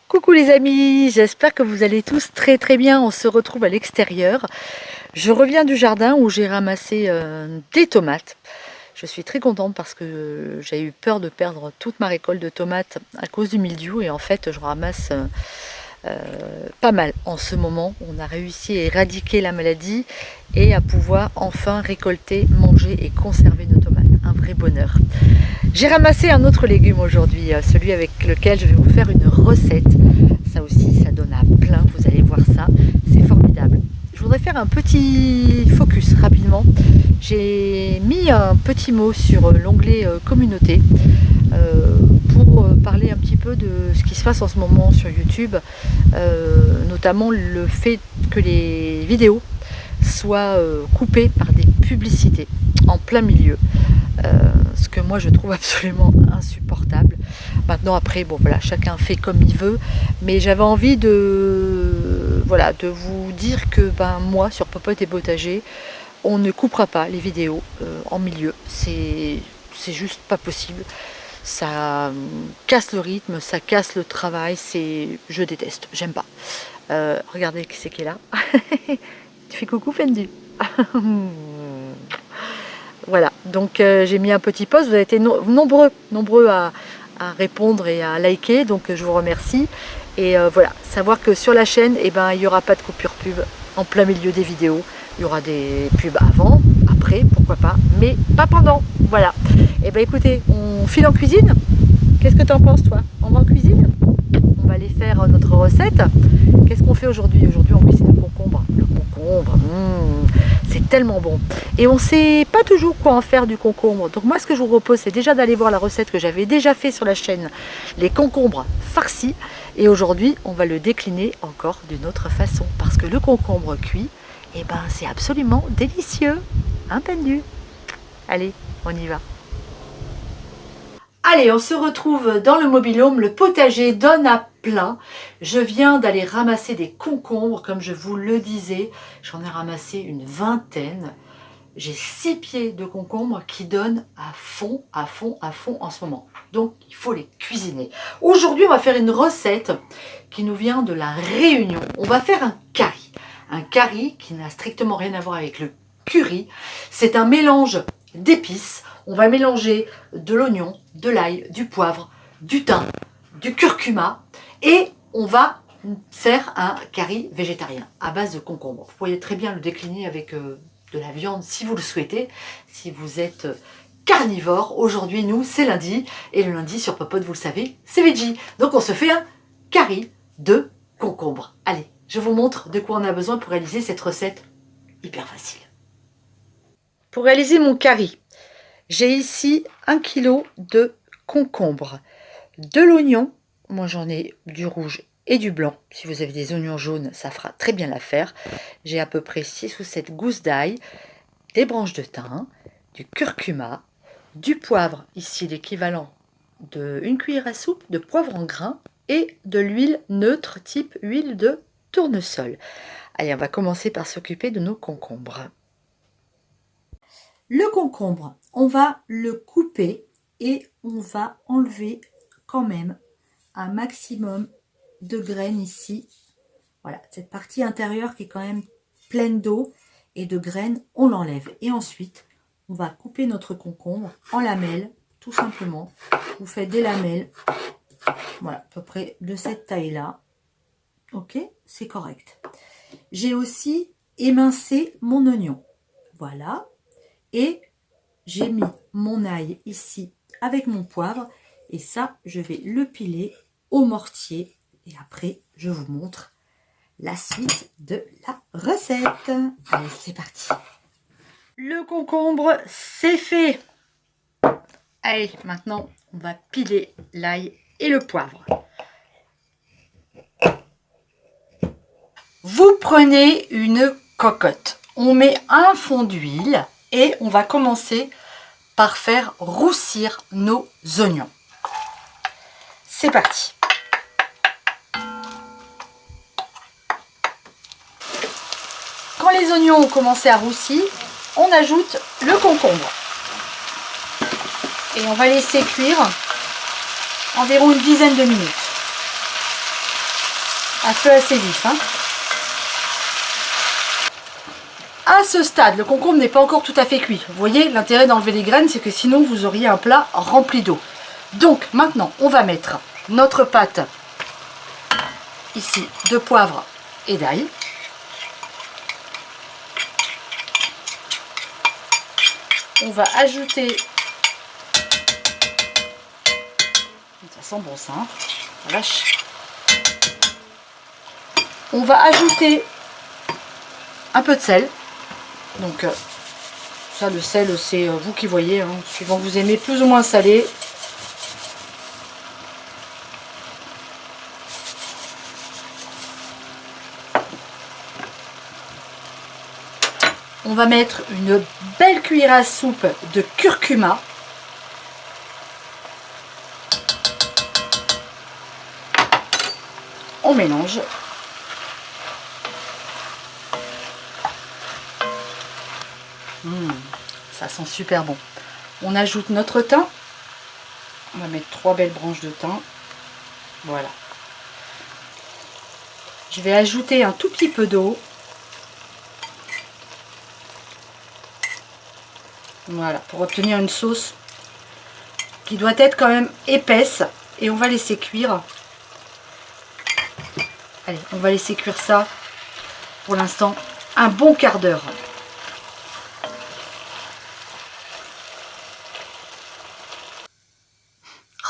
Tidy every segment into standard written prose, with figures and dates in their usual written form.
Coucou les amis, j'espère que vous allez tous très très bien. On se retrouve à l'extérieur. Je reviens du jardin où j'ai ramassé des tomates. Je suis très contente parce que j'ai eu peur de perdre toute ma récolte de tomates à cause du mildiou. Et en fait, je ramasse pas mal en ce moment. On a réussi à éradiquer la maladie et à pouvoir enfin récolter, manger et conserver nos tomates. Un vrai bonheur. J'ai ramassé un autre légume aujourd'hui, celui avec lequel je vais vous faire une recette. Ça aussi, ça donne à plein, vous allez voir ça, c'est formidable. Je voudrais faire un petit focus rapidement. J'ai mis un petit mot sur l'onglet communauté pour parler un petit peu de ce qui se passe en ce moment sur YouTube, notamment le fait que les vidéos soient coupées par des publicités en plein milieu. Ce que moi je trouve absolument insupportable. Maintenant après, bon voilà, chacun fait comme il veut, mais j'avais envie de vous dire que moi sur Popote et Potager, on ne coupera pas les vidéos en milieu. C'est juste pas possible. Ça casse le rythme, ça casse le travail, je déteste, j'aime pas. Regardez qui c'est qui est là. Tu fais coucou Fendi. Voilà, donc j'ai mis un petit post, vous avez été nombreux à répondre et à liker, donc je vous remercie. Et voilà, savoir que sur la chaîne, il n'y aura pas de coupure pub en plein milieu des vidéos. Il y aura des pubs avant, après, pourquoi pas, mais pas pendant. Voilà. Et écoutez, on file en cuisine. Qu'est-ce que tu en penses toi? On va en cuisine? On va aller faire notre recette. Qu'est-ce qu'on fait aujourd'hui? Aujourd'hui, on cuisine le concombre. Le concombre, c'est tellement bon. Et on ne sait pas toujours quoi en faire du concombre. Donc moi, ce que je vous propose, c'est déjà d'aller voir la recette que j'avais déjà fait sur la chaîne, les concombres farcis. Et aujourd'hui, on va le décliner encore d'une autre façon. Parce que le concombre cuit, c'est absolument délicieux. Hein, Pendu? Allez, on y va. Allez, on se retrouve dans le mobil-home, le potager donne à plein. Je viens d'aller ramasser des concombres, comme je vous le disais. J'en ai ramassé une vingtaine. J'ai 6 pieds de concombres qui donnent à fond en ce moment. Donc, il faut les cuisiner. Aujourd'hui, on va faire une recette qui nous vient de la Réunion. On va faire un curry. Un curry qui n'a strictement rien à voir avec le curry. C'est un mélange d'épices. On va mélanger de l'oignon, de l'ail, du poivre, du thym, du curcuma et on va faire un curry végétarien à base de concombre. Vous pourriez très bien le décliner avec de la viande si vous le souhaitez, si vous êtes carnivore. Aujourd'hui, nous, c'est lundi et le lundi sur Popote, vous le savez, c'est veggie. Donc on se fait un curry de concombre. Allez, je vous montre de quoi on a besoin pour réaliser cette recette hyper facile. Pour réaliser mon curry, j'ai ici 1 kg de concombre, de l'oignon, moi j'en ai du rouge et du blanc. Si vous avez des oignons jaunes, ça fera très bien l'affaire. J'ai à peu près 6 ou 7 gousses d'ail, des branches de thym, du curcuma, du poivre, ici l'équivalent d'une cuillère à soupe de poivre en grains et de l'huile neutre type huile de tournesol. Allez, on va commencer par s'occuper de nos concombres. Le concombre, on va le couper et on va enlever quand même un maximum de graines ici. Voilà, cette partie intérieure qui est quand même pleine d'eau et de graines, on l'enlève. Et ensuite, on va couper notre concombre en lamelles, tout simplement. Vous faites des lamelles, voilà, à peu près de cette taille-là. Ok, c'est correct. J'ai aussi émincé mon oignon. Voilà. Et j'ai mis mon ail ici avec mon poivre. Et ça, je vais le piler au mortier. Et après, je vous montre la suite de la recette. Allez, c'est parti. Le concombre, c'est fait. Allez, maintenant, on va piler l'ail et le poivre. Vous prenez une cocotte. On met un fond d'huile. Et on va commencer par faire roussir nos oignons. C'est parti. Quand les oignons ont commencé à roussir, on ajoute le concombre. Et on va laisser cuire environ une dizaine de minutes. à feu assez vif. Hein. À ce stade, le concombre n'est pas encore tout à fait cuit. Vous voyez, l'intérêt d'enlever les graines, c'est que sinon vous auriez un plat rempli d'eau. Donc maintenant, on va mettre notre pâte ici de poivre et d'ail. On va ajouter, ça sent bon ça, hein, la vache. On va ajouter un peu de sel. Donc ça, le sel, c'est vous qui voyez, hein, suivant que vous aimez plus ou moins salé. On va mettre une belle cuillère à soupe de curcuma. On mélange. Ça sent super bon. On ajoute notre thym. On va mettre 3 belles branches de thym. Voilà. Je vais ajouter un tout petit peu d'eau. Voilà, pour obtenir une sauce qui doit être quand même épaisse. Et on va laisser cuire. Allez, on va laisser cuire ça pour l'instant un bon quart d'heure.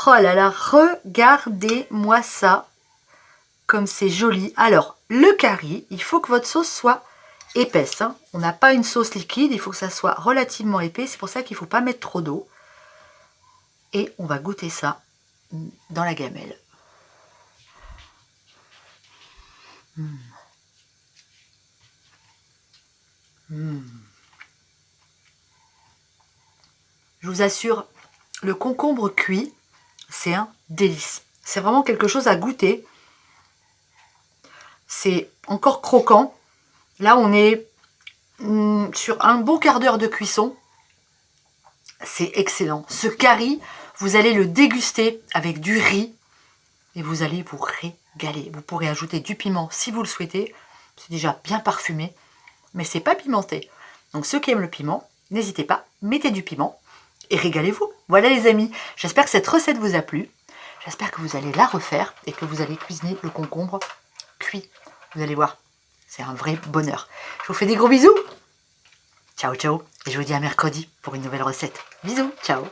Oh là là, regardez-moi ça, comme c'est joli. Alors, le curry, il faut que votre sauce soit épaisse. Hein. On n'a pas une sauce liquide, il faut que ça soit relativement épais. C'est pour ça qu'il ne faut pas mettre trop d'eau. Et on va goûter ça dans la gamelle. Je vous assure, le concombre cuit, c'est un délice. C'est vraiment quelque chose à goûter. C'est encore croquant. Là, on est sur un bon quart d'heure de cuisson. C'est excellent. Ce curry, vous allez le déguster avec du riz et vous allez vous régaler. Vous pourrez ajouter du piment si vous le souhaitez. C'est déjà bien parfumé, mais c'est pas pimenté. Donc ceux qui aiment le piment, n'hésitez pas, mettez du piment et régalez-vous. Voilà les amis, j'espère que cette recette vous a plu. J'espère que vous allez la refaire et que vous allez cuisiner le concombre cuit. Vous allez voir, c'est un vrai bonheur. Je vous fais des gros bisous. Ciao, ciao. Et je vous dis à mercredi pour une nouvelle recette. Bisous, ciao.